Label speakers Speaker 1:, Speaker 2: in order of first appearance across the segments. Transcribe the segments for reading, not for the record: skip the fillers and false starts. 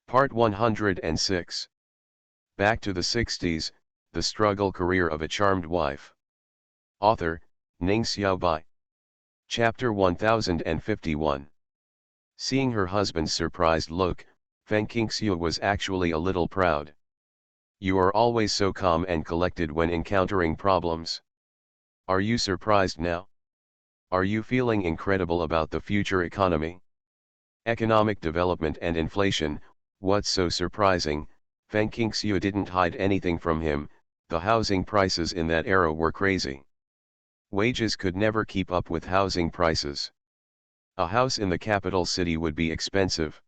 Speaker 1: Part 106. Back to the 60s, The Struggle Career of a Charmed Wife. Author, Ning Xiaobai. Chapter 1051. Seeing her husband's surprised look, Feng Qingxiu was actually a little proud. You are always so calm and collected when encountering problems. Are you surprised now? Are you feeling incredible about the future economy? Economic development and inflation, what's so surprising? Feng Qingxiu didn't hide anything from him. The housing prices in that era were crazy. Wages could never keep up with housing prices. A house in the capital city would be expensive.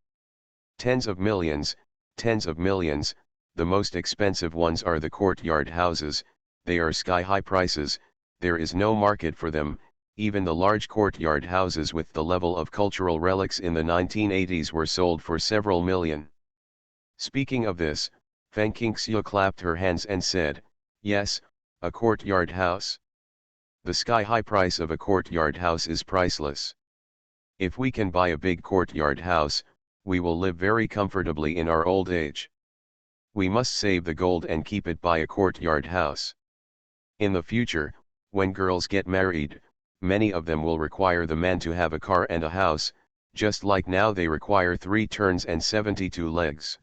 Speaker 1: Tens of millions, the most expensive ones are the courtyard houses. They are sky-high prices, there is no market for them. Even the large courtyard houses with the level of cultural relics in the 1980s were sold for several million. Speaking of this, Feng Qingxiu clapped her hands and said, "Yes, a courtyard house. The sky-high price of a courtyard house is priceless. If we can buy a big courtyard house, we will live very comfortably in our old age. We must save the gold and keep it by a courtyard house. In the future, when girls get married, many of them will require the man to have a car and a house, just like now they require 3 turns and 72 legs.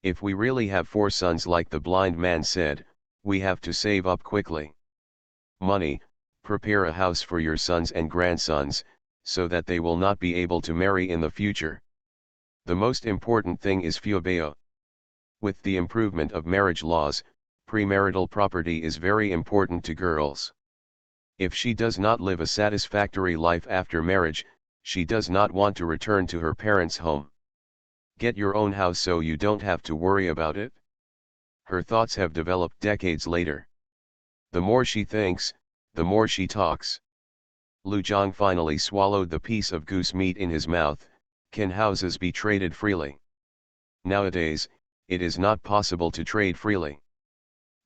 Speaker 1: If we really have 4 sons like the blind man said, we have to save up quickly. Money, prepare a house for your sons and grandsons, so that they will not be able to marry in the future. The most important thing is fuebao. With the improvement of marriage laws, premarital property is very important to girls. If she does not live a satisfactory life after marriage, she does not want to return to her parents' home. Get your own house so you don't have to worry about it." Her thoughts have developed decades later. The more she thinks, the more she talks. Lu Zhang finally swallowed the piece of goose meat in his mouth. Can houses be traded freely? Nowadays, it is not possible to trade freely.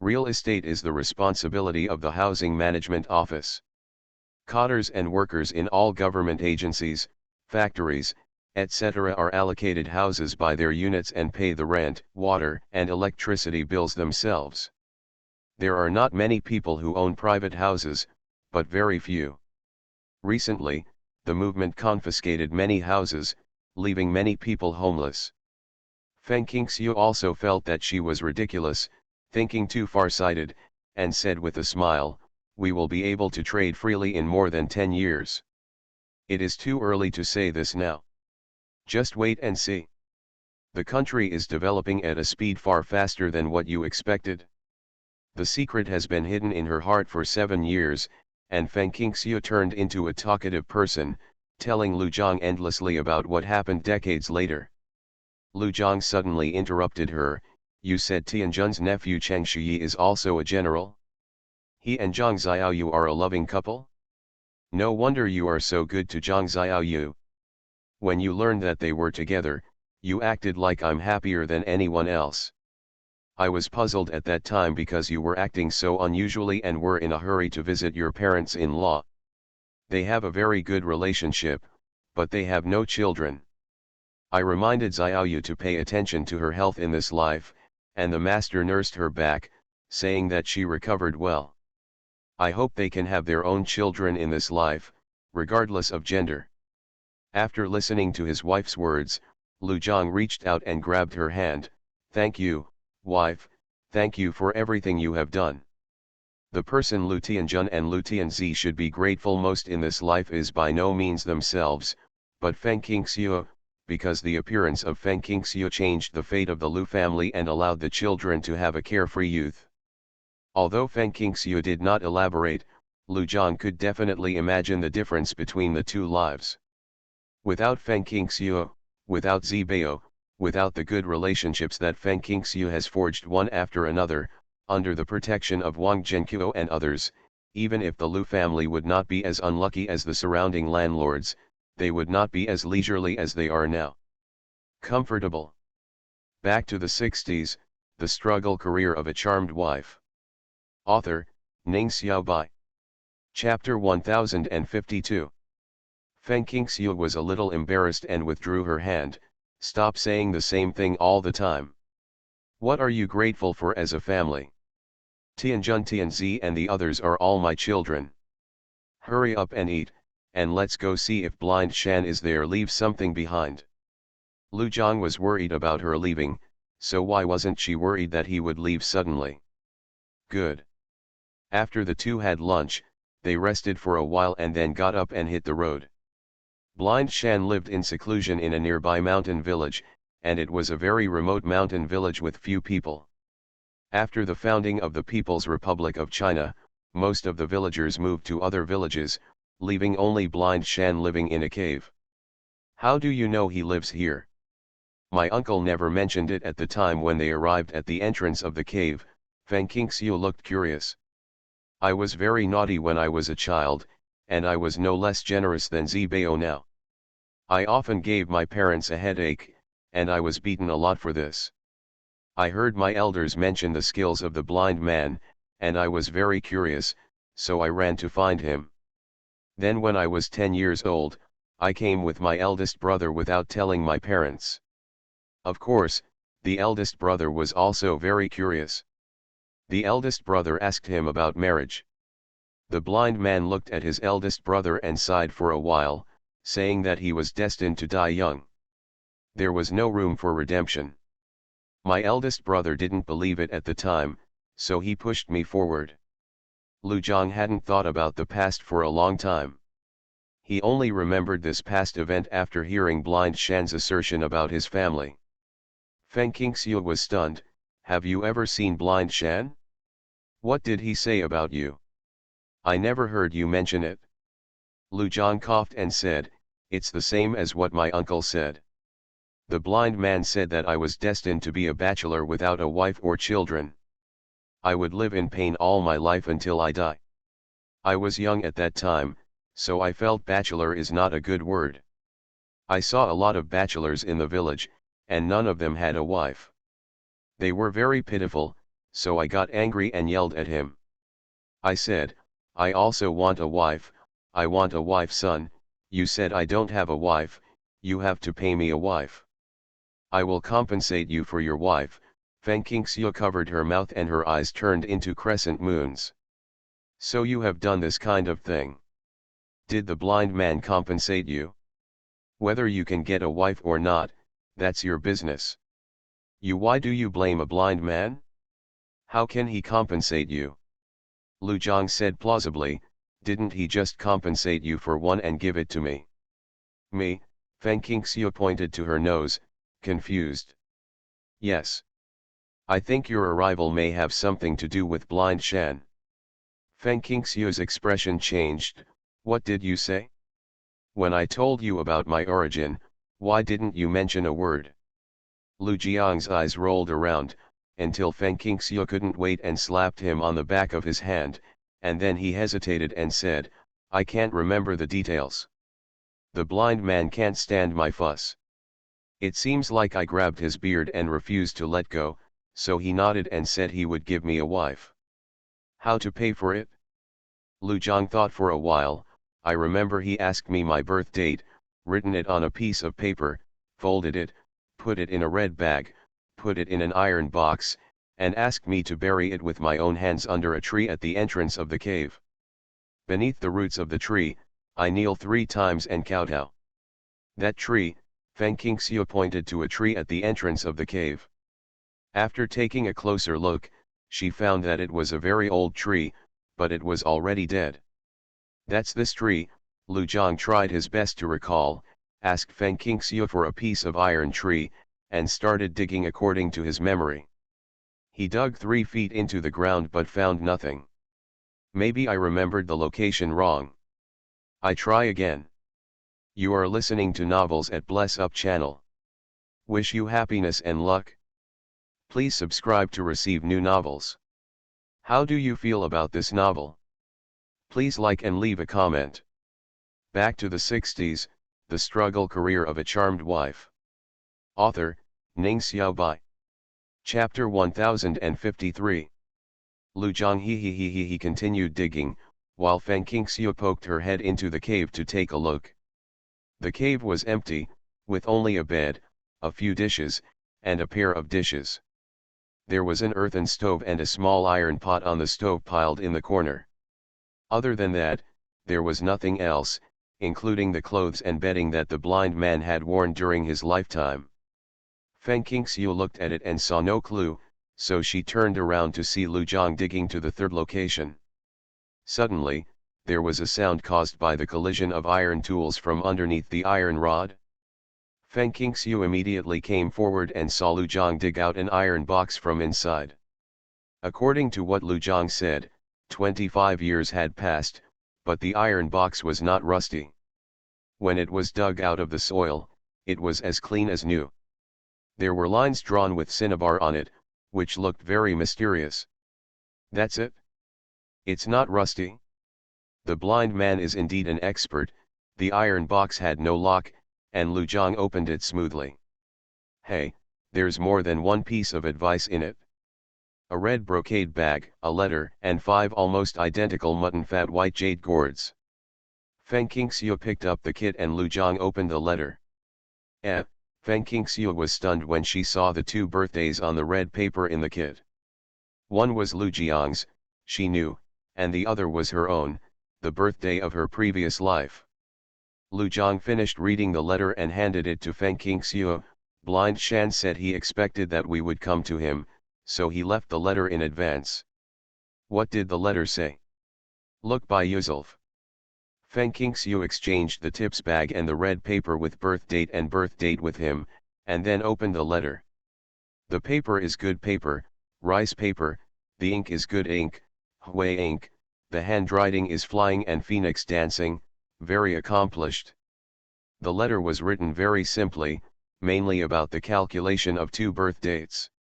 Speaker 1: Real estate is the responsibility of the Housing Management Office. Cadres and workers in all government agencies, factories, etc. are allocated houses by their units and pay the rent, water, and electricity bills themselves. There are not many people who own private houses, but very few. Recently, the movement confiscated many houses, leaving many people homeless. Feng Qingxiu also felt that she was ridiculous, thinking too far-sighted, and said with a smile, "We will be able to trade freely in more than 10 years. It is too early to say this now. Just wait and see. The country is developing at a speed far faster than what you expected." The secret has been hidden in her heart for 7 years, and Feng Qingxiu turned into a talkative person, telling Lu Zhang endlessly about what happened decades later. Lu Zhang suddenly interrupted her. "You said Tianjun's nephew Cheng Shiyi is also a general? He and Zhang Xiaoyu are a loving couple? No wonder you are so good to Zhang Xiaoyu. When you learned that they were together, you acted like I'm happier than anyone else. I was puzzled at that time because you were acting so unusually and were in a hurry to visit your parents-in-law. They have a very good relationship, but they have no children. I reminded Xiaoyu to pay attention to her health in this life, and the master nursed her back, saying that she recovered well. I hope they can have their own children in this life, regardless of gender." After listening to his wife's words, Lu Zhang reached out and grabbed her hand. "Thank you, wife, thank you for everything you have done. The person Lu Tianjun and Lu Tianzi should be grateful most in this life is by no means themselves, but Feng Qingxiu, because the appearance of Feng Qingxiu changed the fate of the Lu family and allowed the children to have a carefree youth." Although Feng Qingxiu did not elaborate, Lu Zhang could definitely imagine the difference between the two lives. Without Feng Qingxiu, without Zibao, without the good relationships that Feng Qingxiu has forged one after another, under the protection of Wang Zhenqiu and others, even if the Lu family would not be as unlucky as the surrounding landlords, they would not be as leisurely as they are now. Comfortable. Back to the 60s, The Struggle Career of a Charmed Wife. Author, Ning Xiaobai. Chapter 1052. Feng Qingxiu was a little embarrassed and withdrew her hand, Stop saying the same thing all the time. What are you grateful for as a family? Tianjun Tianzi and the others are all my children. Hurry up and eat, and let's go see if blind Shan is there. Leave something behind. Lu Jiang was worried about her leaving, so why wasn't she worried that he would leave suddenly? Good. After the two had lunch, they rested for a while and then got up and hit the road. Blind Shan lived in seclusion in a nearby mountain village, and it was a very remote mountain village with few people. After the founding of the People's Republic of China, most of the villagers moved to other villages, leaving only Blind Shan living in a cave. How do you know he lives here? My uncle never mentioned it at the time when they arrived at the entrance of the cave. Feng Qingxiu looked curious. I was very naughty when I was a child, and I was no less generous than Zibao now. I often gave my parents a headache, and I was beaten a lot for this. I heard my elders mention the skills of the blind man, and I was very curious, so I ran to find him. Then when I was 10 years old, I came with my eldest brother without telling my parents. Of course, the eldest brother was also very curious. The eldest brother asked him about marriage. The blind man looked at his eldest brother and sighed for a while, saying that he was destined to die young. There was no room for redemption. My eldest brother didn't believe it at the time, so he pushed me forward. Lu Jiang hadn't thought about the past for a long time. He only remembered this past event after hearing Blind Shan's assertion about his family. Feng Qingxiu was stunned. Have you ever seen Blind Shan? What did he say about you? I never heard you mention it. Lu Jiang coughed and said, it's the same as what my uncle said. The blind man said that I was destined to be a bachelor without a wife or children. I would live in pain all my life until I die. I was young at that time, so I felt bachelor is not a good word. I saw a lot of bachelors in the village, and none of them had a wife. They were very pitiful, so I got angry and yelled at him. I said, I also want a wife, I want a wife. Son, you said I don't have a wife, you have to pay me a wife. I will compensate you for your wife. Feng Qingxiu covered her mouth and her eyes turned into crescent moons. So you have done this kind of thing. Did the blind man compensate you? Whether you can get a wife or not, that's your business. Why do you blame a blind man? How can he compensate you? Lu Jiang said plausibly, didn't he just compensate you for one and give it to me? Me? Feng Qingxiu pointed to her nose, confused. Yes. I think your arrival may have something to do with Blind Shan. Feng Qingxiu's expression changed. What did you say? When I told you about my origin, why didn't you mention a word? Lu Jiang's eyes rolled around, until Feng Qingxiu couldn't wait and slapped him on the back of his hand, and then he hesitated and said, I can't remember the details. The blind man can't stand my fuss. It seems like I grabbed his beard and refused to let go, so he nodded and said he would give me a wife. How to pay for it? Lu Jiang thought for a while. I remember he asked me my birth date, written it on a piece of paper, folded it, put it in a red bag, put it in an iron box, and asked me to bury it with my own hands under a tree at the entrance of the cave. Beneath the roots of the tree, I kneel 3 times and kowtow. That tree, Feng Qingxiu pointed to a tree at the entrance of the cave. After taking a closer look, she found that it was a very old tree, but it was already dead. That's this tree. Lu Jiang tried his best to recall, asked Feng Qingxiu for a piece of iron tree, and started digging according to his memory. He dug 3 feet into the ground but found nothing. Maybe I remembered the location wrong. I try again. You are listening to Novels at Bless Up channel. Wish you happiness and luck. Please subscribe to receive new novels. How do you feel about this novel? Please like and leave a comment. Back to the 60s, the struggle career of a charmed wife. Author, Ning Xiaobai. Chapter 1053. Lu Jiang he continued digging, while Feng Qingxiu poked her head into the cave to take a look. The cave was empty, with only a bed, a few dishes, and a pair of dishes. There was an earthen stove and a small iron pot on the stove piled in the corner. Other than that, there was nothing else, including the clothes and bedding that the blind man had worn during his lifetime. Feng Qingxiu looked at it and saw no clue, so she turned around to see Lu Jiang digging to the third location. Suddenly, there was a sound caused by the collision of iron tools from underneath the iron rod. Feng Qingxiu immediately came forward and saw Lu Jiang dig out an iron box from inside. According to what Lu Jiang said, 25 years had passed, but the iron box was not rusty. When it was dug out of the soil, it was as clean as new. There were lines drawn with cinnabar on it, which looked very mysterious. That's it? It's not rusty? The blind man is indeed an expert. The iron box had no lock, and Lu Jiang opened it smoothly. Hey, there's more than one piece of advice in it. A red brocade bag, a letter, and 5 almost identical mutton fat white jade gourds. Feng Qingxiu picked up the kit and Lu Jiang opened the letter. Feng Qingxiu was stunned when she saw the 2 birthdays on the red paper in the kit. One was Lu Jiang's, she knew, and the other was her own, the birthday of her previous life. Lu Jiang finished reading the letter and handed it to Feng Qingxiu. Blind Shan said he expected that we would come to him, so he left the letter in advance. What did the letter say? Look by Yuzulf. Feng Qingxiu exchanged the tips bag and the red paper with birth date with him, and then opened the letter. The paper is good paper, rice paper, the ink is good ink, Hui ink, the handwriting is flying and phoenix dancing, very accomplished. The letter was written very simply, mainly about the calculation of 2 birth dates.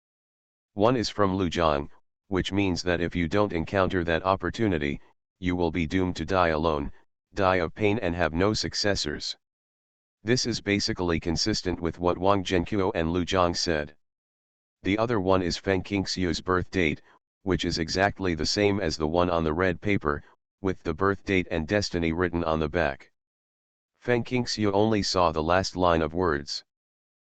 Speaker 1: One is from Lu Jiang, which means that if you don't encounter that opportunity, you will be doomed to die alone, die of pain and have no successors. This is basically consistent with what Wang Zhenqiu and Lu Jiang said. The other one is Feng Qingxiu's birth date, which is exactly the same as the one on the red paper, with the birth date and destiny written on the back. Feng Qingxiu only saw the last line of words.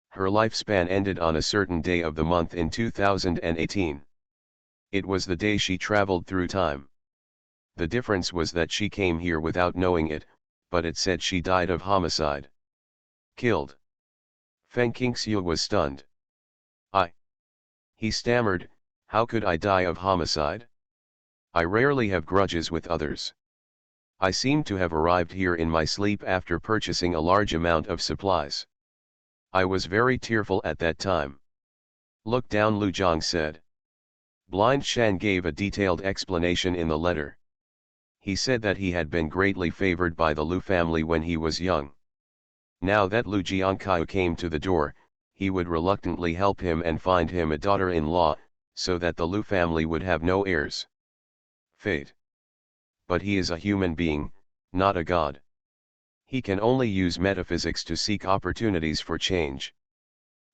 Speaker 1: Her lifespan ended on a certain day of the month in 2018. It was the day she traveled through time. The difference was that she came here without knowing it, but it said she died of homicide. Killed. Feng Qingxiu was stunned. He stammered, how could I die of homicide? I rarely have grudges with others. I seem to have arrived here in my sleep after purchasing a large amount of supplies. I was very tearful at that time. Look down, Lu Jiang said. Blind Shan gave a detailed explanation in the letter. He said that he had been greatly favored by the Lu family when he was young. Now that Lu Jiangkai came to the door, he would reluctantly help him and find him a daughter-in-law, so that the Lu family would have no heirs. Fate. But he is a human being, not a god. He can only use metaphysics to seek opportunities for change.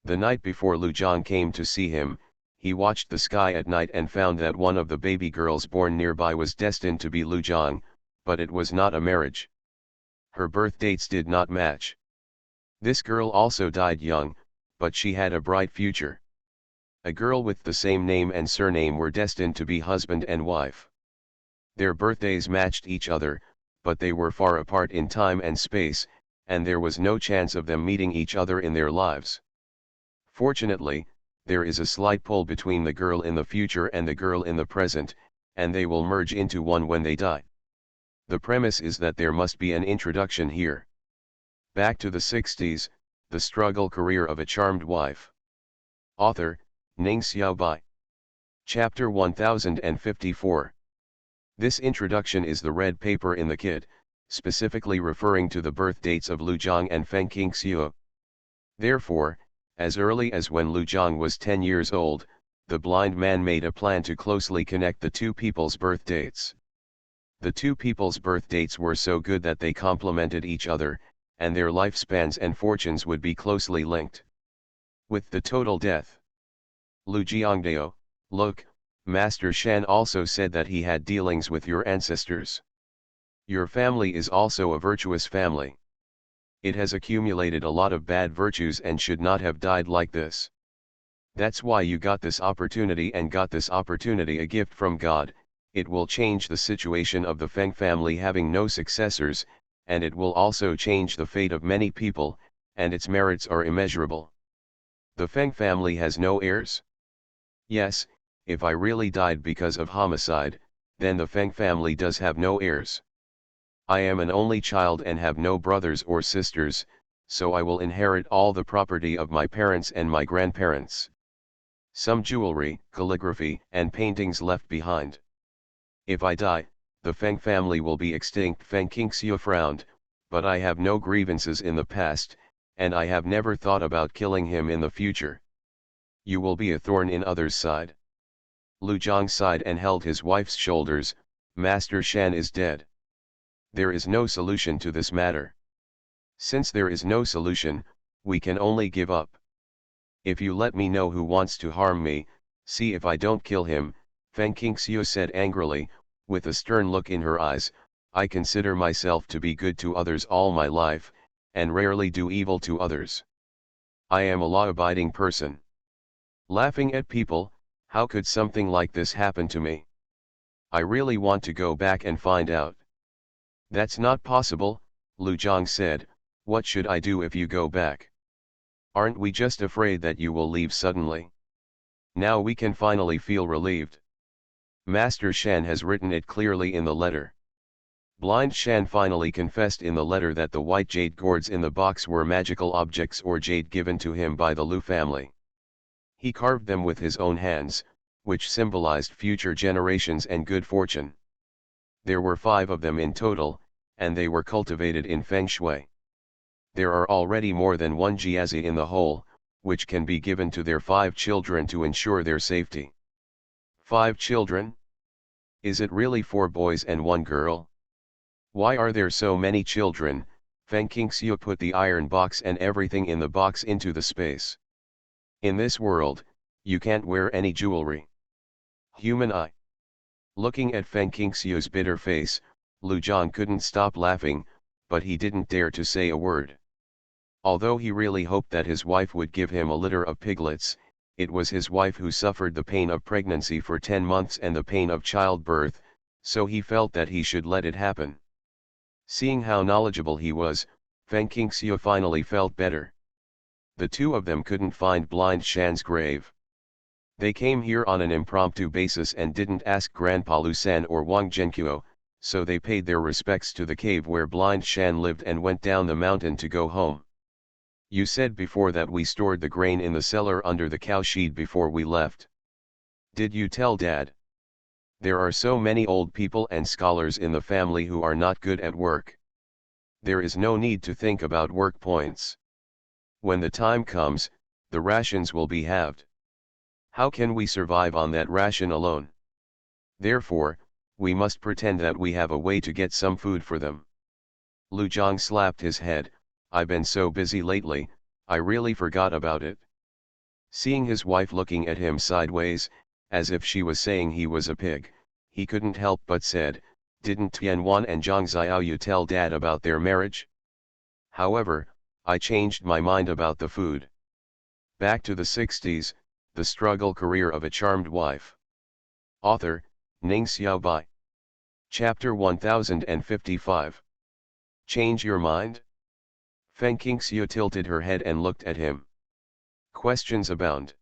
Speaker 1: The night before Lu Jiang came to see him, he watched the sky at night and found that one of the baby girls born nearby was destined to be Lu Jiang, but it was not a marriage. Her birth dates did not match. This girl also died young, but she had a bright future. A girl with the same name and surname were destined to be husband and wife. Their birthdays matched each other, but they were far apart in time and space, and there was no chance of them meeting each other in their lives. Fortunately, there is a slight pull between the girl in the future and the girl in the present, and they will merge into one when they die. The premise is that there must be an introduction here. Back to the 60s, the struggle career of a charmed wife. Author, Ning Xiaobai. Chapter 1054. This introduction is the red paper in the kit, specifically referring to the birth dates of Lu Jiang and Feng Qingxiu. Therefore, as early as when Lu Jiang was 10 years old, the blind man made a plan to closely connect the two people's birth dates. The two people's birth dates were so good that they complemented each other, and their lifespans and fortunes would be closely linked. With the total death. Lu Jiangdao, look, Master Shan also said that he had dealings with your ancestors. Your family is also a virtuous family. It has accumulated a lot of bad virtues and should not have died like this. That's why you got this opportunity and got this opportunity a gift from God. It will change the situation of the Feng family having no successors, and it will also change the fate of many people, and its merits are immeasurable. The Feng family has no heirs? Yes, if I really died because of homicide, then the Feng family does have no heirs. I am an only child and have no brothers or sisters, so I will inherit all the property of my parents and my grandparents. Some jewelry, calligraphy, and paintings left behind. If I die, the Feng family will be extinct. Feng Qingxue frowned, but I have no grievances in the past, and I have never thought about killing him in the future. You will be a thorn in others' side. Lu Zhang sighed and held his wife's shoulders. Master Shan is dead. There is no solution to this matter. Since there is no solution, we can only give up. If you let me know who wants to harm me, see if I don't kill him, Feng Qingxue said angrily, with a stern look in her eyes. I consider myself to be good to others all my life, and rarely do evil to others. I am a law-abiding person. Laughing at people, how could something like this happen to me? I really want to go back and find out. That's not possible, Lu Zhang said. What should I do if you go back? Aren't we just afraid that you will leave suddenly? Now we can finally feel relieved. Master Shan has written it clearly in the letter. Blind Shan finally confessed in the letter that the white jade gourds in the box were magical objects or jade given to him by the Lu family. He carved them with his own hands, which symbolized future generations and good fortune. There were 5 of them in total, and they were cultivated in Feng Shui. There are already more than 1 jiazi in the whole, which can be given to their 5 children to ensure their safety. 5 children? Is it really 4 boys and 1 girl? Why are there so many children? Feng Qingxue put the iron box and everything in the box into the space. In this world, you can't wear any jewelry. Human eye. Looking at Feng Qingxue's bitter face, Lu Zhang couldn't stop laughing, but he didn't dare to say a word. Although he really hoped that his wife would give him a litter of piglets, it was his wife who suffered the pain of pregnancy for 10 months and the pain of childbirth, so he felt that he should let it happen. Seeing how knowledgeable he was, Feng Qingxue finally felt better. The 2 of them couldn't find Blind Shan's grave. They came here on an impromptu basis and didn't ask Grandpa Lusan or Wang Zhenqiu, so they paid their respects to the cave where Blind Shan lived and went down the mountain to go home. You said before that we stored the grain in the cellar under the cowshed before we left. Did you tell Dad? There are so many old people and scholars in the family who are not good at work. There is no need to think about work points. When the time comes, the rations will be halved. How can we survive on that ration alone? Therefore, we must pretend that we have a way to get some food for them. Lu Zhang slapped his head. I've been so busy lately, I really forgot about it. Seeing his wife looking at him sideways, as if she was saying he was a pig, he couldn't help but said, didn't Tianwan and Zhang Xiaoyu tell Dad about their marriage? However, I changed my mind about the food. Back to the 60s, the struggle career of a charmed wife. Author, Ning Xiaobai. Chapter 1055. Change your mind? Feng Qingxue tilted her head and looked at him. Questions abound.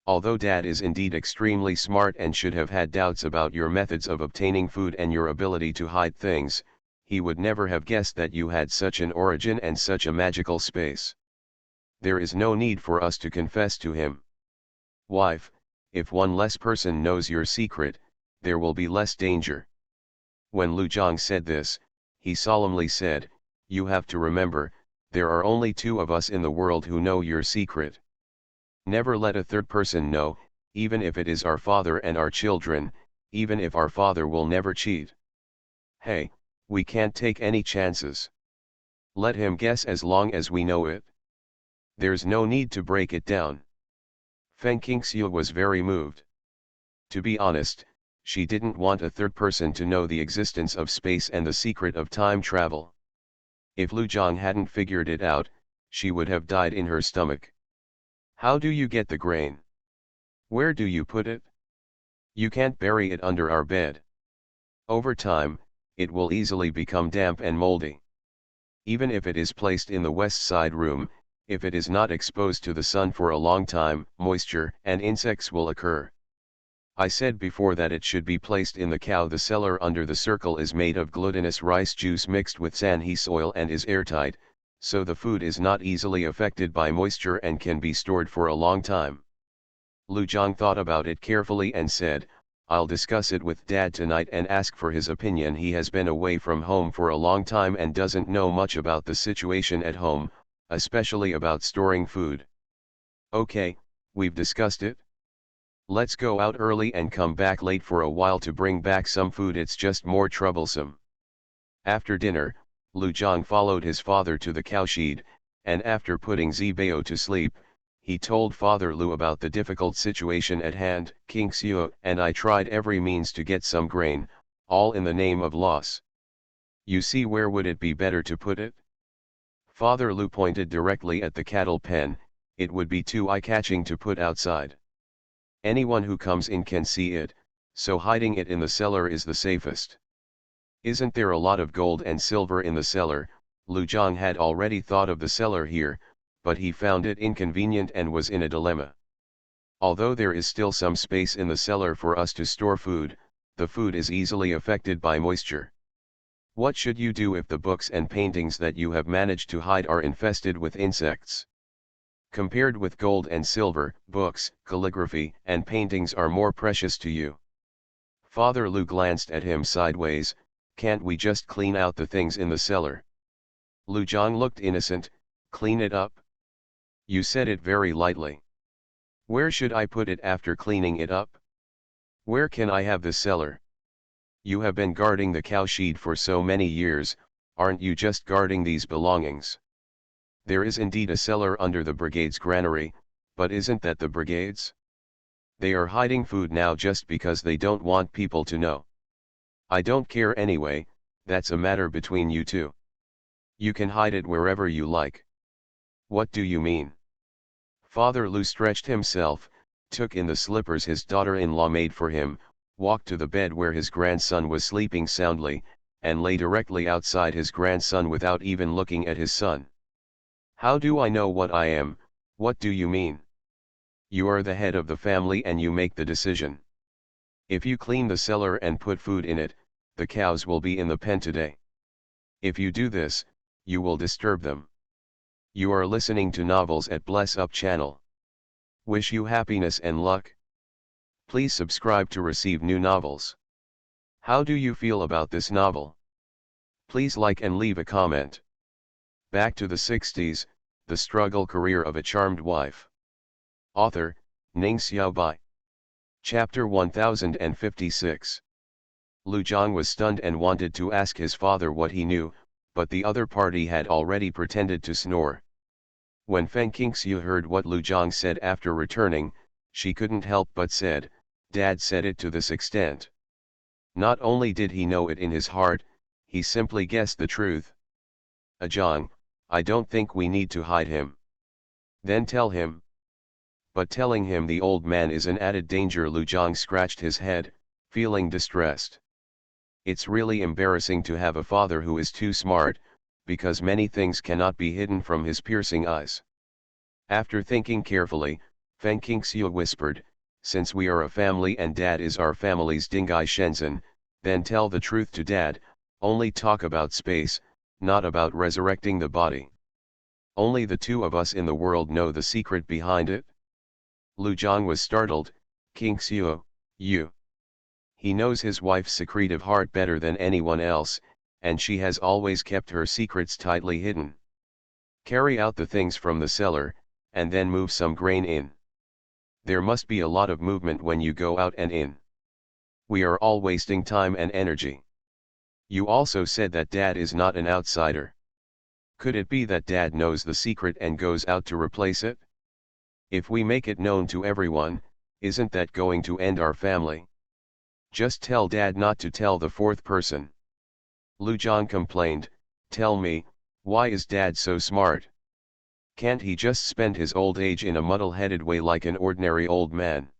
Speaker 1: Although Dad is indeed extremely smart and should have had doubts about your methods of obtaining food and your ability to hide things, he would never have guessed that you had such an origin and such a magical space. There is no need for us to confess to him. Wife, if one less person knows your secret, there will be less danger. When Lu Zhang said this, he solemnly said, you have to remember, there are only 2 of us in the world who know your secret. Never let a third person know, even if it is our father and our children, even if our father will never cheat. Hey, we can't take any chances. Let him guess as long as we know it. There's no need to break it down. Feng Qingxue was very moved. To be honest, she didn't want a third person to know the existence of space and the secret of time travel. If Lu Jiang hadn't figured it out, she would have died in her stomach. How do you get the grain? Where do you put it? You can't bury it under our bed. Over time, it will easily become damp and moldy. Even if it is placed in the west side room, if it is not exposed to the sun for a long time, moisture and insects will occur. I said before that it should be placed in the cow. The cellar under the circle is made of glutinous rice juice mixed with sanhe soil and is airtight, so the food is not easily affected by moisture and can be stored for a long time. Lu Jiang thought about it carefully and said, I'll discuss it with Dad tonight and ask for his opinion. He has been away from home for a long time and doesn't know much about the situation at home, especially about storing food. Okay, we've discussed it. Let's go out early and come back late for a while to bring back some food. It's just more troublesome. After dinner, Lu Jiang followed his father to the cowshed, and after putting Zibao to sleep, he told Father Lu about the difficult situation at hand. King Xiu and I tried every means to get some grain, all in the name of loss. You see, where would it be better to put it? Father Lu pointed directly at the cattle pen. It would be too eye-catching to put outside. Anyone who comes in can see it, so hiding it in the cellar is the safest. Isn't there a lot of gold and silver in the cellar? Lu Jiang had already thought of the cellar here, but he found it inconvenient and was in a dilemma. Although there is still some space in the cellar for us to store food, the food is easily affected by moisture. What should you do if the books and paintings that you have managed to hide are infested with insects? Compared with gold and silver, books, calligraphy, and paintings are more precious to you. Father Lu glanced at him sideways. Can't we just clean out the things in the cellar? Lu Jiang looked innocent. Clean it up? You said it very lightly. Where should I put it after cleaning it up? Where can I have the cellar? You have been guarding the cowshed for so many years, aren't you just guarding these belongings? There is indeed a cellar under the brigade's granary, but isn't that the brigade's? They are hiding food now just because they don't want people to know. I don't care anyway, that's a matter between you two. You can hide it wherever you like. What do you mean? Father Lu stretched himself, took in the slippers his daughter-in-law made for him, walked to the bed where his grandson was sleeping soundly, and lay directly outside his grandson without even looking at his son. How do I know what I am? What do you mean? You are the head of the family and you make the decision. If you clean the cellar and put food in it, the cows will be in the pen today. If you do this, you will disturb them. You are listening to novels at Bless Up channel. Wish you happiness and luck. Please subscribe to receive new novels. How do you feel about this novel? Please like and leave a comment. Back to the 60s, the struggle career of a charmed wife. Author, Ning Xiaobai. Chapter 1056. Lu Jiang was stunned and wanted to ask his father what he knew, but the other party had already pretended to snore. When Feng Qingxiu heard what Lu Jiang said after returning, she couldn't help but said, Dad said it to this extent. Not only did he know it in his heart, he simply guessed the truth. Jiang, I don't think we need to hide him. Then tell him. But telling him the old man is an added danger. Lu Jiang scratched his head, feeling distressed. It's really embarrassing to have a father who is too smart, because many things cannot be hidden from his piercing eyes. After thinking carefully, Feng Qingxiu whispered, since we are a family and Dad is our family's Dingai Shenzhen, then tell the truth to Dad, only talk about space, not about resurrecting the body. Only the two of us in the world know the secret behind it. Lu Jiang was startled. Qingxiu, you. He knows his wife's secretive heart better than anyone else, and she has always kept her secrets tightly hidden. Carry out the things from the cellar, and then move some grain in. There must be a lot of movement when you go out and in. We are all wasting time and energy. You also said that Dad is not an outsider. Could it be that Dad knows the secret and goes out to replace it? If we make it known to everyone, isn't that going to end our family? Just tell Dad not to tell the fourth person. Lu Jiang complained, tell me, Why is Dad so smart? Can't he just spend his old age in a muddle-headed way like an ordinary old man?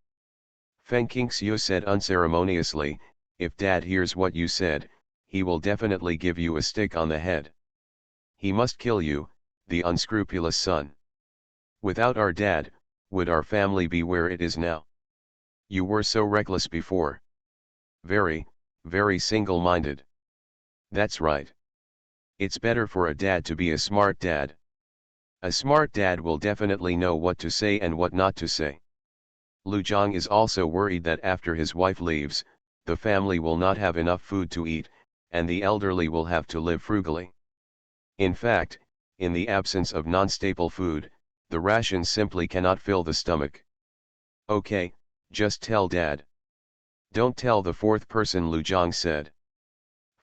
Speaker 1: Feng Qingxiu said unceremoniously, if Dad hears what you said, he will definitely give you a stick on the head. He must kill you, the unscrupulous son. Without our dad, would our family be where it is now? You were so reckless before. Very, very single-minded. That's right. It's better for a dad to be a smart dad. A smart dad will definitely know what to say and what not to say. Lu Zhang is also worried that after his wife leaves, the family will not have enough food to eat, and the elderly will have to live frugally. In fact, in the absence of non-staple food, the rations simply cannot fill the stomach. Okay, just tell Dad. Don't tell the fourth person, Lu Zhang said.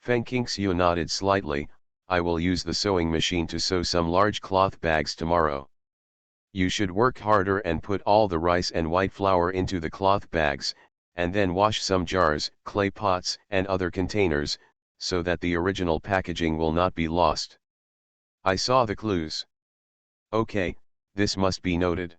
Speaker 1: Feng Qingxiu nodded slightly. I will use the sewing machine to sew some large cloth bags tomorrow. You should work harder and put all the rice and white flour into the cloth bags, and then wash some jars, clay pots, and other containers, so that the original packaging will not be lost. I saw the clues. Okay, this must be noted.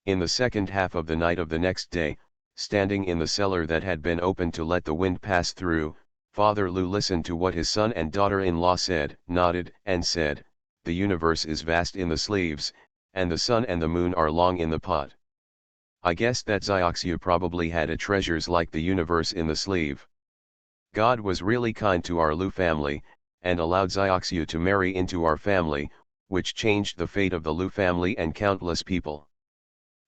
Speaker 1: In the second half of the night of the next day, standing in the cellar that had been opened to let the wind pass through, Father Lu listened to what his son and daughter-in-law said, nodded, and said, the universe is vast in the sleeves, and the sun and the moon are long in the pot. I guess that Zioxiu probably had a treasures like the universe in the sleeve. God was really kind to our Lu family, and allowed Zioxiu to marry into our family, which changed the fate of the Lu family and countless people.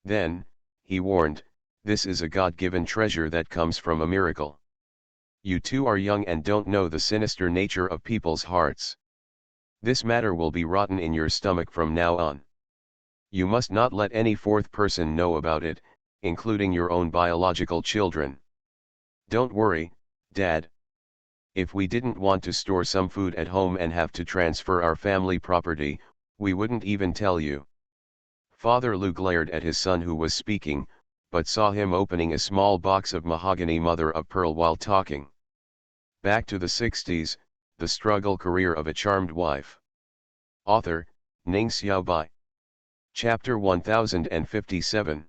Speaker 1: Then, he warned, this is a God-given treasure that comes from a miracle. You two are young and don't know the sinister nature of people's hearts. This matter will be rotten in your stomach from now on. You must not let any fourth person know about it, including your own biological children. Don't worry, Dad. If we didn't want to store some food at home and have to transfer our family property, we wouldn't even tell you. Father Lu glared at his son who was speaking, but saw him opening a small box of mahogany mother of pearl while talking. Back to the 60s, the struggle career of a charmed wife. Author, Ning Xiaobai. Chapter 1057.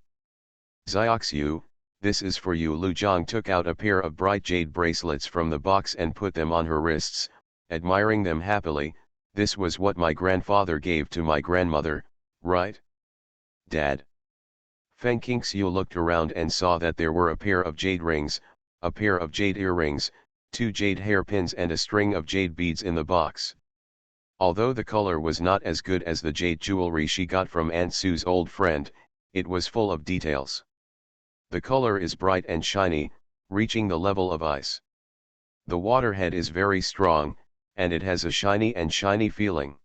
Speaker 1: Zioxiu, this is for you. Lu Zhang took out a pair of bright jade bracelets from the box and put them on her wrists, admiring them happily. This was what my grandfather gave to my grandmother, right? Dad. Feng Qingxiu looked around and saw that there were a pair of jade rings, a pair of jade earrings, 2 jade hairpins and a string of jade beads in the box. Although the color was not as good as the jade jewelry she got from Aunt Sue's old friend, it was full of details. The color is bright and shiny, reaching the level of ice. The waterhead is very strong, and it has a shiny feeling.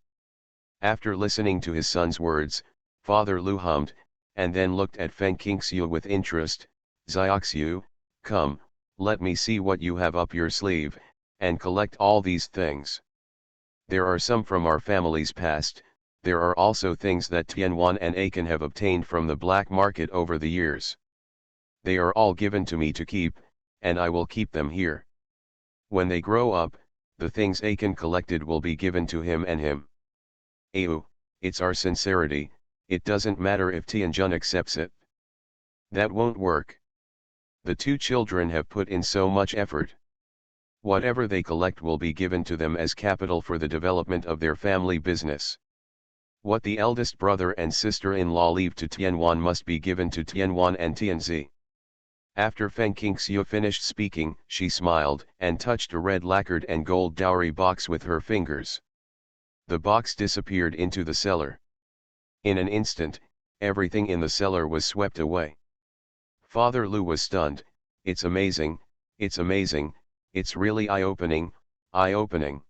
Speaker 1: After listening to his son's words, Father Lu hummed, and then looked at Feng Qingxiu with interest. Zioxiu, come, let me see what you have up your sleeve, and collect all these things. There are some from our family's past. There are also things that Tianwan and Aiken have obtained from the black market over the years. They are all given to me to keep, and I will keep them here. When they grow up, the things Aiken collected will be given to him and him. Ayu, it's our sincerity, it doesn't matter if Tianjun accepts it. That won't work. The two children have put in so much effort. Whatever they collect will be given to them as capital for the development of their family business. What the eldest brother and sister-in-law leave to Tianwan must be given to Tianwan and Tianzi. After Feng Qingxiu finished speaking, she smiled and touched a red lacquered and gold dowry box with her fingers. The box disappeared into the cellar. In an instant, everything in the cellar was swept away. Father Lu was stunned. It's amazing, it's amazing. It's really eye-opening, eye-opening.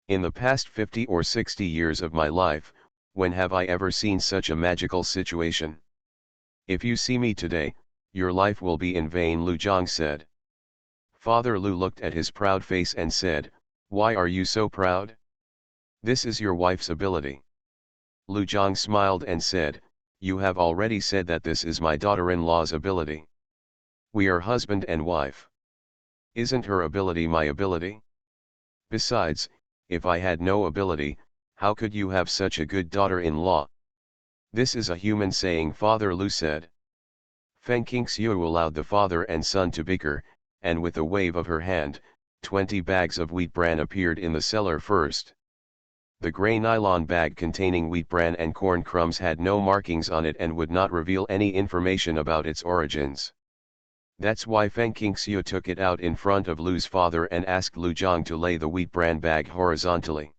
Speaker 1: In the past 50 or 60 years of my life, when have I ever seen such a magical situation? If you see me today, your life will be in vain, Lu Zhang said. Father Lu looked at his proud face and said, why are you so proud? This is your wife's ability. Lu Zhang smiled and said, you have already said that this is my daughter-in-law's ability. We are husband and wife. Isn't her ability my ability? Besides, if I had no ability, How could you have such a good daughter-in-law? This is a human saying, Father Lu said. Feng Qingxiu allowed the father and son to bicker, and with a wave of her hand, 20 bags of wheat bran appeared in the cellar first. The grey nylon bag containing wheat bran and corn crumbs had no markings on it and would not reveal any information about its origins. That's why Feng Qingxiu took it out in front of Lu's father and asked Lu Zhang to lay the wheat bran bag horizontally.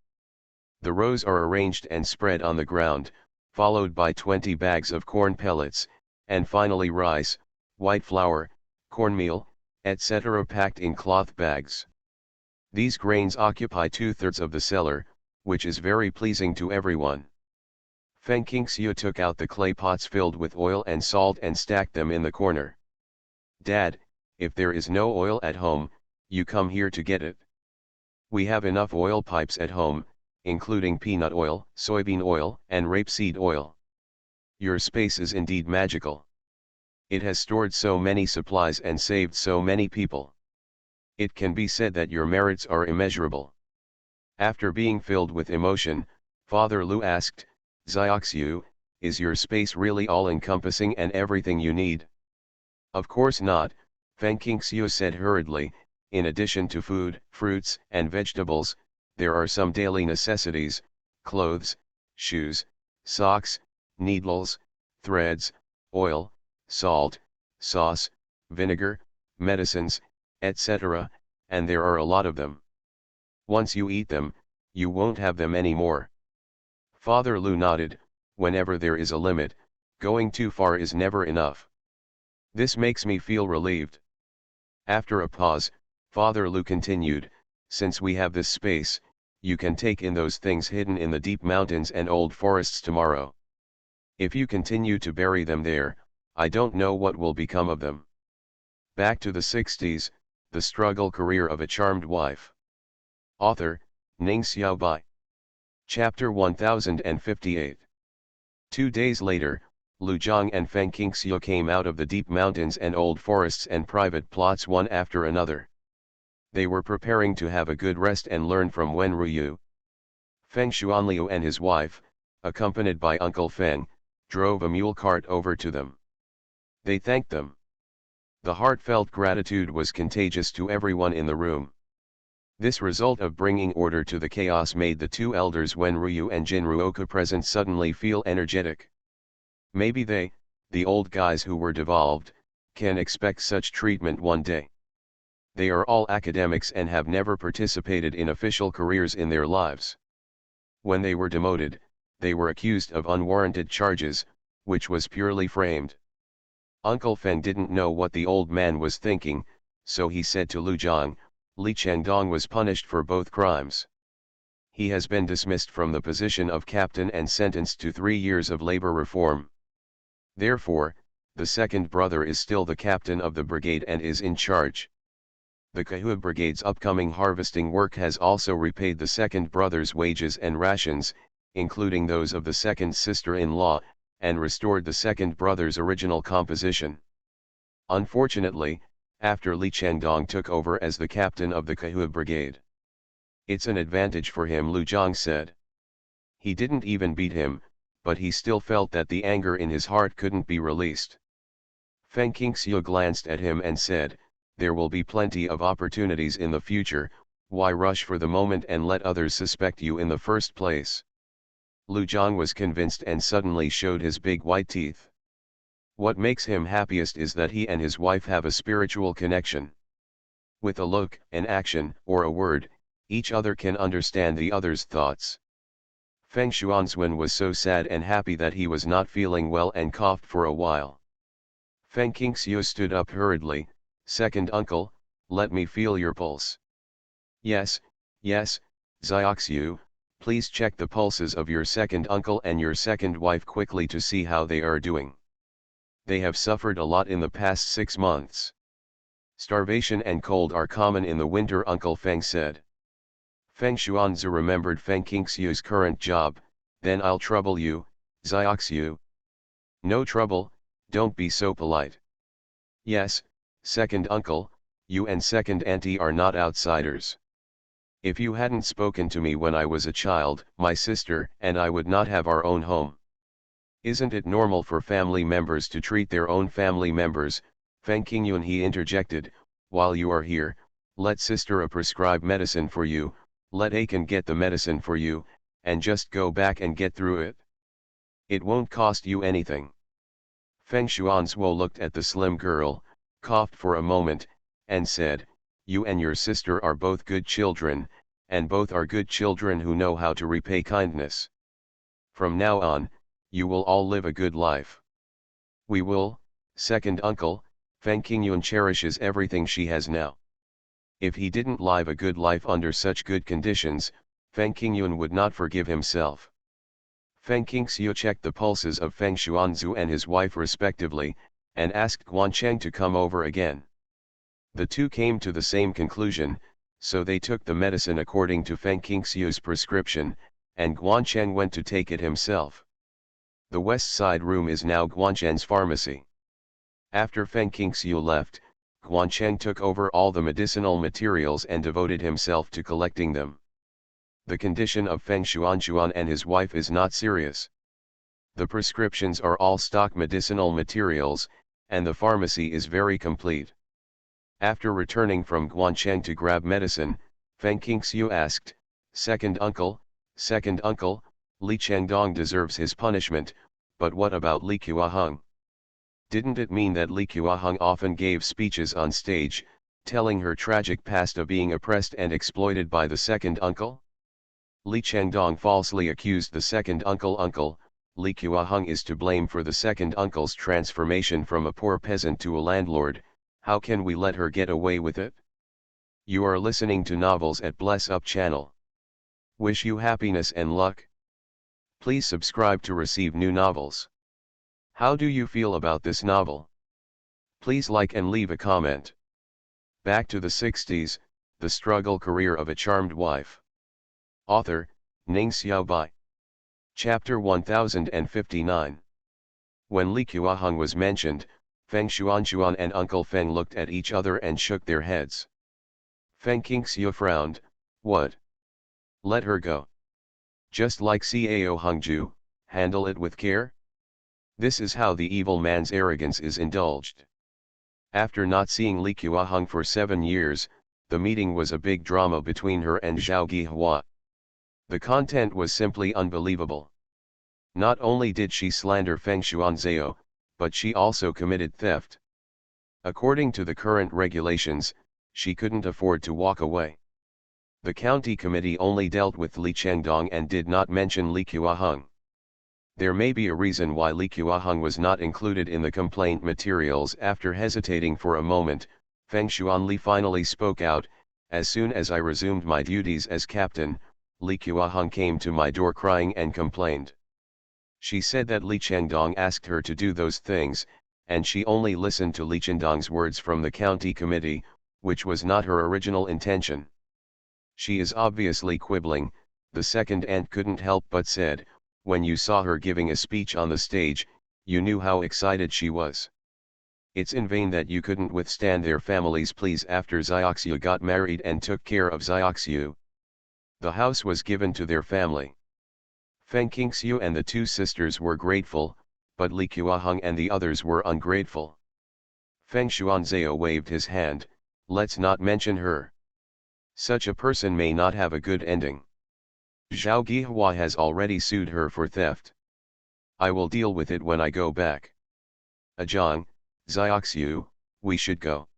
Speaker 1: The rows are arranged and spread on the ground, followed by 20 bags of corn pellets, and finally rice, white flour, cornmeal, etc. packed in cloth bags. These grains occupy 2/3 of the cellar, which is very pleasing to everyone. Feng Qingxiu took out the clay pots filled with oil and salt and stacked them in the corner. Dad, if there is no oil at home, you come here to get it. We have enough oil pipes at home, including peanut oil, soybean oil, and rapeseed oil. Your space is indeed magical. It has stored so many supplies and saved so many people. It can be said that your merits are immeasurable. After being filled with emotion, Father Lu asked, Xiaoxiu, is your space really all-encompassing and everything you need? Of course not, Feng Qingxiu said hurriedly. In addition to food, fruits, and vegetables, there are some daily necessities, clothes, shoes, socks, needles, threads, oil, salt, sauce, vinegar, medicines, etc., and there are a lot of them. Once you eat them, you won't have them anymore. Father Lu nodded. Whenever there is a limit, going too far is never enough. This makes me feel relieved. After a pause, Father Lu continued, since we have this space, you can take in those things hidden in the deep mountains and old forests tomorrow. If you continue to bury them there, I don't know what will become of them. Back to the 60s, the struggle career of a charmed wife. Author, Ning Xiaobai. Chapter 1058. 2 days later, Lu Zhang and Feng Qingxiu came out of the deep mountains and old forests and private plots one after another. They were preparing to have a good rest and learn from Wen Ruyu. Feng Xuanliu and his wife, accompanied by Uncle Feng, drove a mule cart over to them. They thanked them. The heartfelt gratitude was contagious to everyone in the room. This result of bringing order to the chaos made the two elders Wen Ruyu and Jin Ruoka present suddenly feel energetic. Maybe they, the old guys who were devolved, can expect such treatment one day. They are all academics and have never participated in official careers in their lives. When they were demoted, they were accused of unwarranted charges, which was purely framed. Uncle Feng didn't know what the old man was thinking, so he said to Lu Zhang, Li Chengdong was punished for both crimes. He has been dismissed from the position of captain and sentenced to 3 years of labor reform. Therefore, the second brother is still the captain of the brigade and is in charge. The Kahua Brigade's upcoming harvesting work has also repaid the second brother's wages and rations, including those of the second sister-in-law, and restored the second brother's original composition. Unfortunately, after Li Chengdong took over as the captain of the Kahua Brigade. It's an advantage for him, Lu Zhang said. He didn't even beat him, but he still felt that the anger in his heart couldn't be released. Feng Qingxiu glanced at him and said, there will be plenty of opportunities in the future, why rush for the moment and let others suspect you in the first place? Lu Zhang was convinced and suddenly showed his big white teeth. What makes him happiest is that he and his wife have a spiritual connection. With a look, an action, or a word, each other can understand the other's thoughts. Feng Xuanzwen was so sad and happy that he was not feeling well and coughed for a while. Feng Qingxiu stood up hurriedly, second uncle, let me feel your pulse. Yes, Xiaoxiu, please check the pulses of your second uncle and your second wife quickly to see how they are doing. They have suffered a lot in the past 6 months. Starvation and cold are common in the winter, Uncle Feng said. Feng Xuanzi remembered Feng Qingxiu's current job, then I'll trouble you, Xiaoxiu. No trouble, don't be so polite. Yes, second uncle, you and second auntie are not outsiders. If you hadn't spoken to me when I was a child, my sister and I would not have our own home. Isn't it normal for family members to treat their own family members? Feng Qingyun, he interjected, while you are here, let sister A prescribe medicine for you, let Akin get the medicine for you, and just go back and get through it. It won't cost you anything. Feng Xuanzuo looked at the slim girl, coughed for a moment, and said, you and your sister are both good children, and both are good children who know how to repay kindness. From now on, you will all live a good life. We will, second uncle. Feng Qingyun cherishes everything she has now. If he didn't live a good life under such good conditions, Feng Qingyun would not forgive himself. Feng Qingxiu checked the pulses of Feng Xuanzu and his wife respectively, and asked Guancheng to come over again. The two came to the same conclusion, so they took the medicine according to Feng Qingxiu's prescription, and Guancheng went to take it himself. The west side room is now Guancheng's pharmacy. After Feng Qingxiu left, Guancheng took over all the medicinal materials and devoted himself to collecting them. The condition of Feng Xuanchuan and his wife is not serious. The prescriptions are all stock medicinal materials, and the pharmacy is very complete. After returning from Guancheng to grab medicine, Feng Qingxiu asked, second uncle, Li Chengdong deserves his punishment, but what about Li Qiaheng? Didn't it mean that Li Qiaheng often gave speeches on stage, telling her tragic past of being oppressed and exploited by the second uncle? Li Chengdong falsely accused the second uncle. Li Qiaheng is to blame for the second uncle's transformation from a poor peasant to a landlord. How can we let her get away with it? You are listening to Novels at Bless Up channel. Wish you happiness and luck. Please subscribe to receive new novels. How do you feel about this novel? Please like and leave a comment. Back to the 60s, the struggle career of a charmed wife. Author, Ning Xiaobai. Chapter 1059. When Li Qiaheng was mentioned, Feng Xuanchuan and Uncle Feng looked at each other and shook their heads. Feng Qingxiu frowned, what? Let her go. Just like Cao Hengju, handle it with care? This is how the evil man's arrogance is indulged. After not seeing Li Qiaheng for 7 years, the meeting was a big drama between her and Zhao Guihua. The content was simply unbelievable. Not only did she slander Feng Xuanzao, but she also committed theft. According to the current regulations, she couldn't afford to walk away. The county committee only dealt with Li Chengdong and did not mention Li Qiaheng. There may be a reason why Li Qiaheng was not included in the complaint materials. After hesitating for a moment, Feng Xuanli finally spoke out, as soon as I resumed my duties as captain, Li Qiaheng came to my door crying and complained. She said that Li Chengdong asked her to do those things, and she only listened to Li Chengdong's words from the county committee, which was not her original intention. She is obviously quibbling, the second aunt couldn't help but said, when you saw her giving a speech on the stage, you knew how excited she was. It's in vain that you couldn't withstand their family's pleas after Xiaoxiu got married and took care of Xiaoxiu. The house was given to their family. Feng Qingxiu and the two sisters were grateful, but Li Qiaheng and the others were ungrateful. Feng Xuanzao waved his hand, let's not mention her. Such a person may not have a good ending. Zhao Guihua has already sued her for theft. I will deal with it when I go back. Zhang, Xiaoxiu, we should go.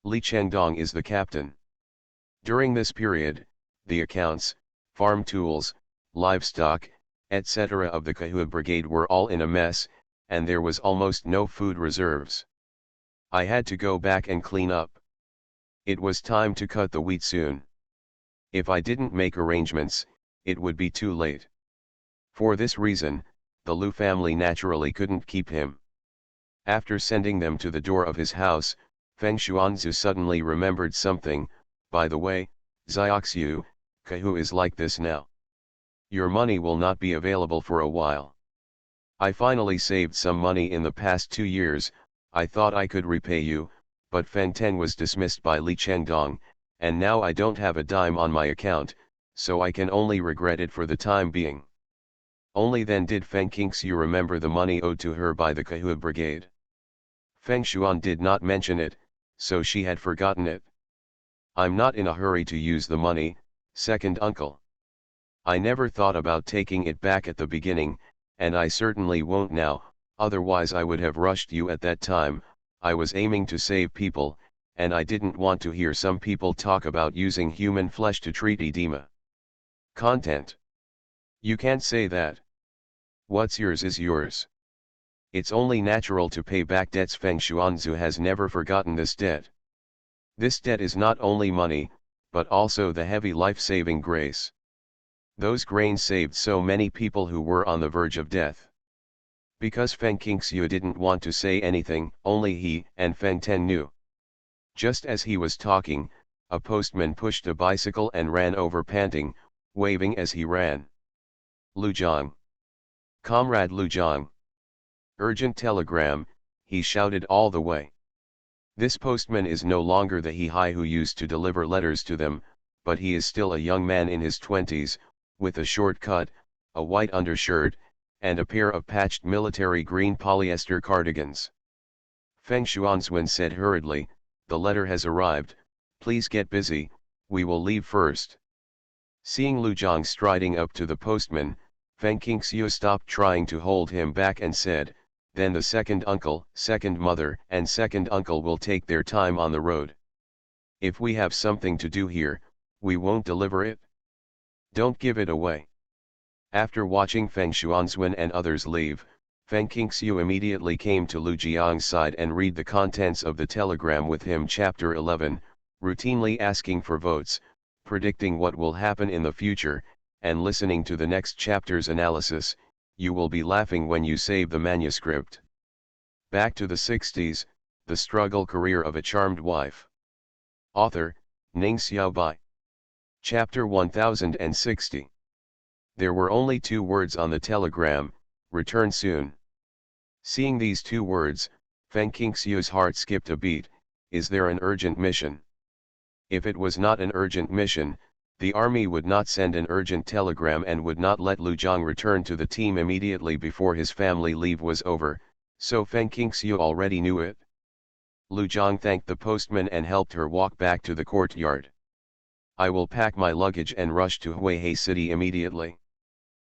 Speaker 1: Li Chengdong is the captain. During this period, the accounts, farm tools, livestock, etc. of the Kahua brigade were all in a mess, and there was almost no food reserves. I had to go back and clean up. It was time to cut the wheat soon. If I didn't make arrangements, it would be too late. For this reason, the Lu family naturally couldn't keep him. After sending them to the door of his house, Feng Xuanzu suddenly remembered something. By the way, Xiaoxiu, Kahu is like this now. Your money will not be available for a while. I finally saved some money in the past 2 years. I thought I could repay you, but Feng Teng was dismissed by Li Chengdong, and now I don't have a dime on my account, so I can only regret it for the time being. Only then did Feng Qingxiu remember the money owed to her by the Kahua brigade. Feng Shuan did not mention it, so she had forgotten it. I'm not in a hurry to use the money, second uncle. I never thought about taking it back at the beginning, and I certainly won't now, otherwise I would have rushed you at that time. I was aiming to save people, and I didn't want to hear some people talk about using human flesh to treat edema. Content. You can't say that. What's yours is yours. It's only natural to pay back debts. Feng Shuanzu has never forgotten this debt. This debt is not only money, but also the heavy life-saving grace. Those grains saved so many people who were on the verge of death. Because Feng Qingxiu didn't want to say anything, only he and Feng Ten knew. Just as he was talking, a postman pushed a bicycle and ran over panting, waving as he ran. Lu Zhang. Comrade Lu Zhang. Urgent telegram, he shouted all the way. This postman is no longer the He-Hai who used to deliver letters to them, but he is still a young man in his 20s, with a short cut, a white undershirt, and a pair of patched military green polyester cardigans. Feng Shuanzwen said hurriedly, "The letter has arrived, please get busy, we will leave first." Seeing Lu Zhang striding up to the postman, Feng Qingxiu stopped trying to hold him back and said, "Then the second uncle, second mother, and second uncle will take their time on the road. If we have something to do here, we won't deliver it. Don't give it away." After watching Feng Shuanzwen and others leave, Feng Qingxiu immediately came to Lu Jiang's side and read the contents of the telegram with him. Chapter 11, routinely asking for votes, predicting what will happen in the future, and listening to the next chapter's analysis. You will be laughing when you save the manuscript. Back to the 60s, the struggle career of a charmed wife. Author, Ning Xiaobai. Chapter 1060. There were only 2 words on the telegram, "Return soon." Seeing these 2 words, Feng Qingxiu's heart skipped a beat. Is there an urgent mission? If it was not an urgent mission, the army would not send an urgent telegram and would not let Lu Zhang return to the team immediately before his family leave was over, so Feng Qingxiu already knew it. Lu Zhang thanked the postman and helped her walk back to the courtyard. "I will pack my luggage and rush to Huihei City immediately.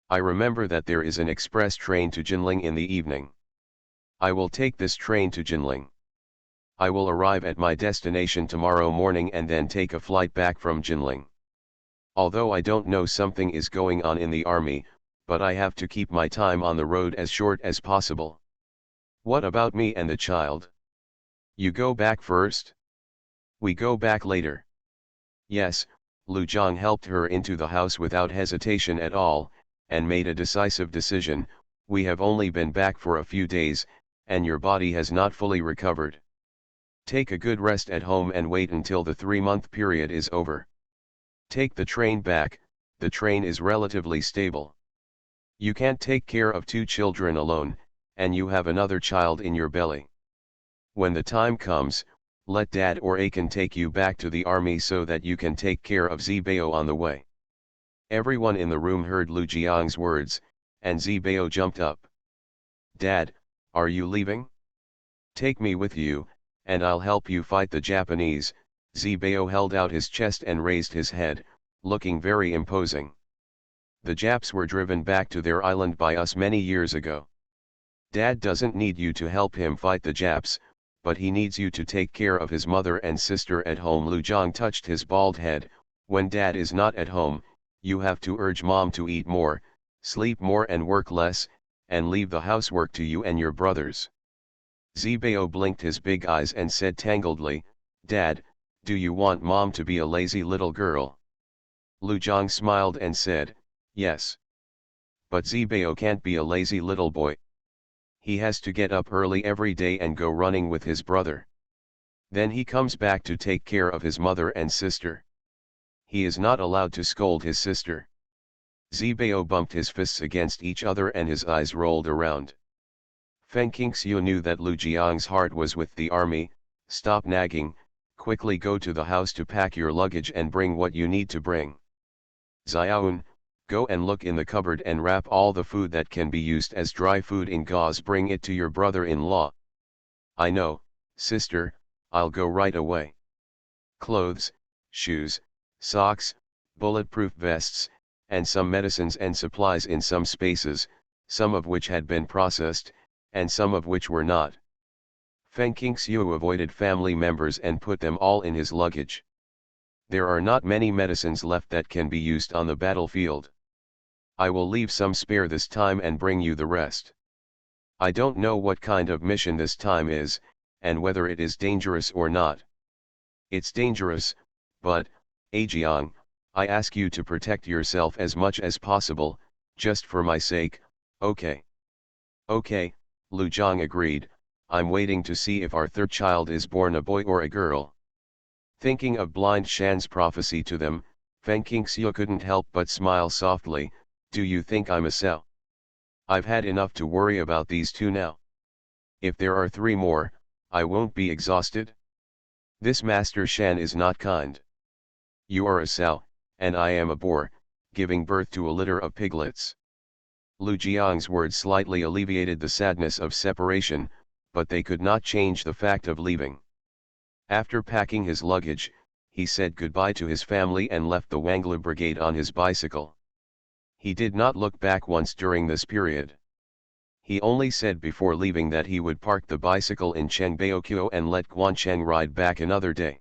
Speaker 1: I remember that there is an express train to Jinling in the evening. I will take this train to Jinling. I will arrive at my destination tomorrow morning and then take a flight back from Jinling. Although I don't know something is going on in the army, but I have to keep my time on the road as short as possible. What about me and the child? You go back first? We go back later." Yes, Lu Zhang helped her into the house without hesitation at all, and made a decisive decision. "We have only been back for a few days, and your body has not fully recovered. Take a good rest at home and wait until the 3-month period is over. Take the train back, the train is relatively stable. You can't take care of 2 children alone, and you have another child in your belly. When the time comes, let Dad or Akin take you back to the army so that you can take care of Zibao on the way." Everyone in the room heard Lu Jiang's words, and Zibao jumped up. "Dad, are you leaving? Take me with you, and I'll help you fight the Japanese." Zibao held out his chest and raised his head, looking very imposing. "The Japs were driven back to their island by us many years ago. Dad doesn't need you to help him fight the Japs, but he needs you to take care of his mother and sister at home." Lu Zhang touched his bald head. "When Dad is not at home, you have to urge Mom to eat more, sleep more and work less, and leave the housework to you and your brothers." Zibao blinked his big eyes and said tangledly, "Dad, do you want Mom to be a lazy little girl?" Lu Zhang smiled and said, "Yes. But Zibao can't be a lazy little boy. He has to get up early every day and go running with his brother. Then he comes back to take care of his mother and sister. He is not allowed to scold his sister." Zibao bumped his fists against each other and his eyes rolled around. Feng Qingxiu knew that Lu Jiang's heart was with the army. "Stop nagging, quickly go to the house to pack your luggage and bring what you need to bring. Xiaoun, go and look in the cupboard and wrap all the food that can be used as dry food in gauze, bring it to your brother-in-law. I know, sister, I'll go right away. Clothes, shoes, socks, bulletproof vests, and some medicines and supplies in some spaces, some of which had been processed, and some of which were not. Feng Qingxiu avoided family members and put them all in his luggage. There are not many medicines left that can be used on the battlefield. I will leave some spare this time and bring you the rest. I don't know what kind of mission this time is, and whether it is dangerous or not. It's dangerous, but, Ajiang, I ask you to protect yourself as much as possible, just for my sake, okay? Okay, Lu Zhang agreed. I'm waiting to see if our third child is born a boy or a girl. Thinking of Blind Shan's prophecy to them, Feng Qingxiu couldn't help but smile softly. Do you think I'm a sell? I've had enough to worry about these two now. If there are 3 more, I won't be exhausted. This Master Shan is not kind. You are a sow, and I am a boar, giving birth to a litter of piglets. Lu Jiang's words slightly alleviated the sadness of separation, but they could not change the fact of leaving. After packing his luggage, he said goodbye to his family and left the Wanglu brigade on his bicycle. He did not look back once during this period. He only said before leaving that he would park the bicycle in Chengbaoqiu and let Guancheng ride back another day.